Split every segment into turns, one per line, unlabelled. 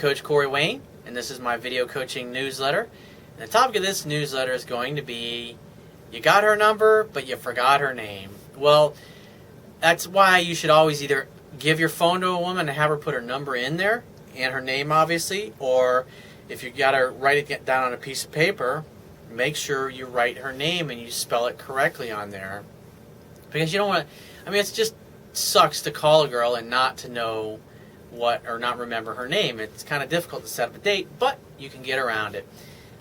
Coach Corey Wayne, and this is my video coaching newsletter. And the topic of this newsletter is going to be, you got her number, but you forgot her name. Well, that's why you should always either give your phone to a woman and have her put her number in there, and her name obviously, or if you got to write it down on a piece of paper, make sure you write her name and you spell it correctly on there. Because you don't want to, it just sucks to call a girl and not to know or not remember her name. It's kind of difficult to set up a date, but you can get around it.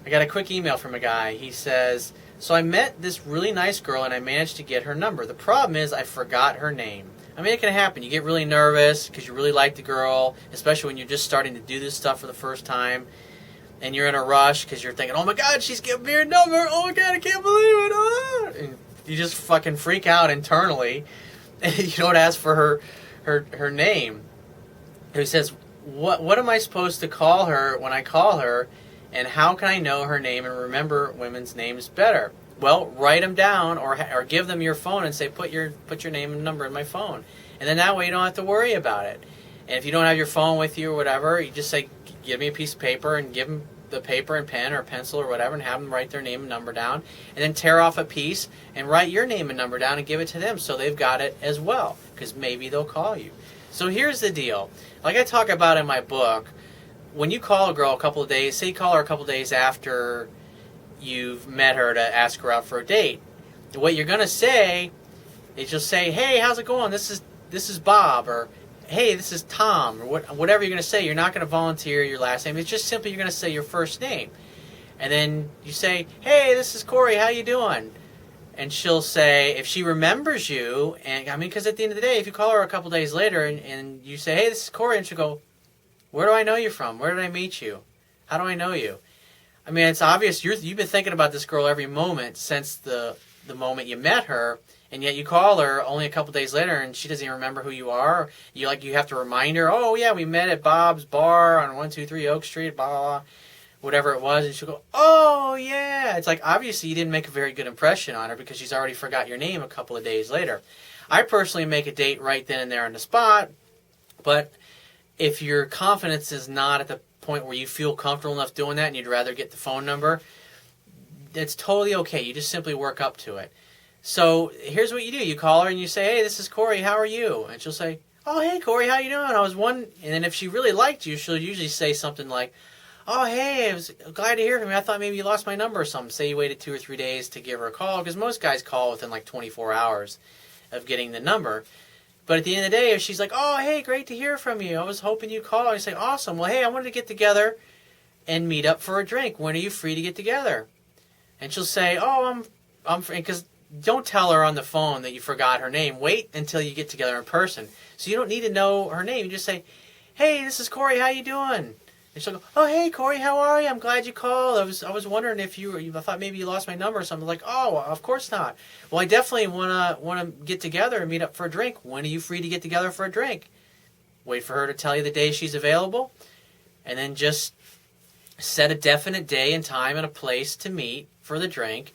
I got a quick email from a guy. He says, so I met this really nice girl and I managed to get her number. The problem is I forgot her name. It can happen. You get really nervous because you really like the girl, especially when you're just starting to do this stuff for the first time. And you're in a rush because you're thinking, oh my God, she's giving me her number. Oh my God, I can't believe it. Ah! And you just fucking freak out internally. And you don't ask for her name. He says, what am I supposed to call her when I call her? And how can I know her name and remember women's names better? Well, write them down or give them your phone and say, put your name and number in my phone. And then that way you don't have to worry about it. And if you don't have your phone with you or whatever, you just say, give me a piece of paper and give them the paper and pen or pencil or whatever and have them write their name and number down. And then tear off a piece and write your name and number down and give it to them so they've got it as well, because maybe they'll call you. So here's the deal. Like I talk about in my book, when you call a girl a couple of days, say you call her a couple of days after you've met her to ask her out for a date, what you're going to say is you'll say, hey, how's it going? This is Bob, or hey, this is Tom, or whatever you're going to say. You're not going to volunteer your last name. It's just simply you're going to say your first name. And then you say, hey, this is Corey, how you doing? And she'll say, if she remembers you, and because at the end of the day, if you call her a couple days later and you say, hey, this is Corey, and she'll go, where do I know you from? Where did I meet you? How do I know you? It's obvious you've been thinking about this girl every moment since the moment you met her, and yet you call her only a couple days later and she doesn't even remember who you are. You have to remind her, oh yeah, we met at Bob's Bar on 123 Oak Street, blah, blah, blah, whatever it was, and she'll go, oh yeah. It's like, obviously you didn't make a very good impression on her because she's already forgot your name a couple of days later. I personally make a date right then and there on the spot, but if your confidence is not at the point where you feel comfortable enough doing that and you'd rather get the phone number, it's totally okay. You just simply work up to it. So here's what you do. You call her and you say, hey, this is Corey, how are you? And she'll say, oh, hey, Corey, how you doing? And then if she really liked you, she'll usually say something like, oh, hey, I was glad to hear from you. I thought maybe you lost my number or something. Say you waited 2 or 3 days to give her a call, because most guys call within like 24 hours of getting the number. But at the end of the day, if she's like, oh, hey, great to hear from you. I was hoping you'd call. I say, awesome. Well, hey, I wanted to get together and meet up for a drink. When are you free to get together? And she'll say, oh, I'm free. Because don't tell her on the phone that you forgot her name. Wait until you get together in person. So you don't need to know her name. You just say, hey, this is Corey. How you doing? And she'll go, oh, hey, Corey, how are you? I'm glad you called. I was wondering if I thought maybe you lost my number or something. Like, oh, of course not. Well, I definitely want to get together and meet up for a drink. When are you free to get together for a drink? Wait for her to tell you the day she's available, and then just set a definite day and time and a place to meet for the drink.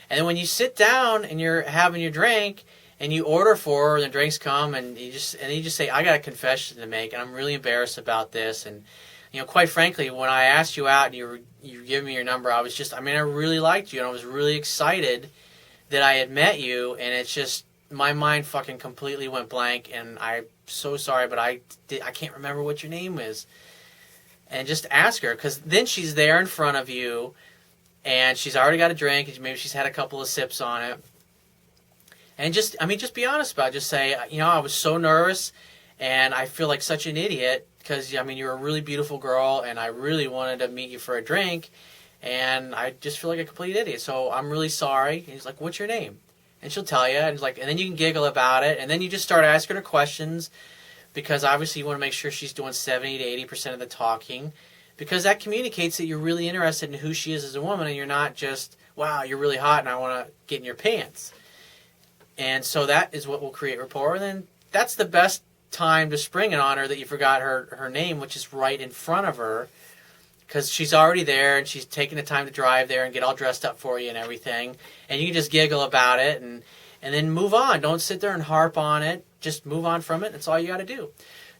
And then when you sit down and you're having your drink and you order for her, and the drinks come, and you just say, I got a confession to make, and I'm really embarrassed about this. And quite frankly, when I asked you out and you gave me your number, I was I really liked you, and I was really excited that I had met you, and it's just, my mind fucking completely went blank, and I'm so sorry, but I can't remember what your name is. And just ask her, because then she's there in front of you, and she's already got a drink, and maybe she's had a couple of sips on it. And just be honest about it. Just say, I was so nervous, and I feel like such an idiot, because, you're a really beautiful girl, and I really wanted to meet you for a drink, and I just feel like a complete idiot, so I'm really sorry. And he's like, what's your name? And she'll tell you, and then you can giggle about it, and then you just start asking her questions, because obviously you want to make sure she's doing 70 to 80% of the talking, because that communicates that you're really interested in who she is as a woman, and you're not just, wow, you're really hot, and I want to get in your pants. And so that is what will create rapport, and then that's the best time to spring it on her that you forgot her name, which is right in front of her, because she's already there and she's taking the time to drive there and get all dressed up for you and everything, and you can just giggle about it and then move on. Don't sit there and harp on it. Just move on from it. That's all you got to do.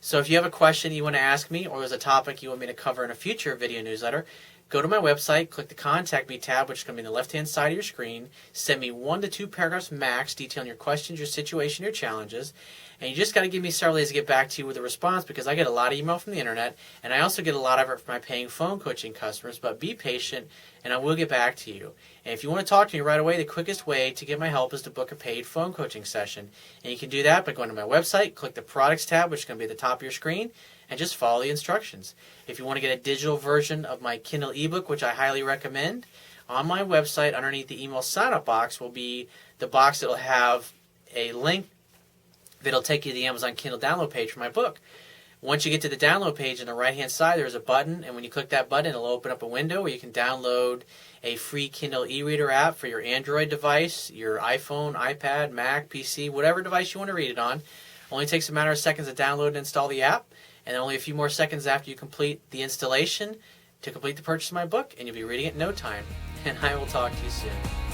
So if you have a question you want to ask me, or there's a topic you want me to cover in a future video newsletter, go to my website, click the Contact Me tab, which is going to be on the left-hand side of your screen. Send me 1 to 2 paragraphs max detailing your questions, your situation, your challenges. And you just got to give me several days to get back to you with a response, because I get a lot of email from the internet, and I also get a lot of it from my paying phone coaching customers. But be patient, and I will get back to you. And if you want to talk to me right away, the quickest way to get my help is to book a paid phone coaching session. And you can do that by going to my website, click the Products tab, which is going to be at the top of your screen, and just follow the instructions. If you want to get a digital version of my Kindle ebook, which I highly recommend, on my website underneath the email sign-up box will be the box that will have a link that'll take you to the Amazon Kindle download page for my book. Once you get to the download page on the right-hand side, there's a button, and when you click that button, it'll open up a window where you can download a free Kindle e-reader app for your Android device, your iPhone, iPad, Mac, PC, whatever device you want to read it on. Only takes a matter of seconds to download and install the app, and only a few more seconds after you complete the installation to complete the purchase of my book, and you'll be reading it in no time. And I will talk to you soon.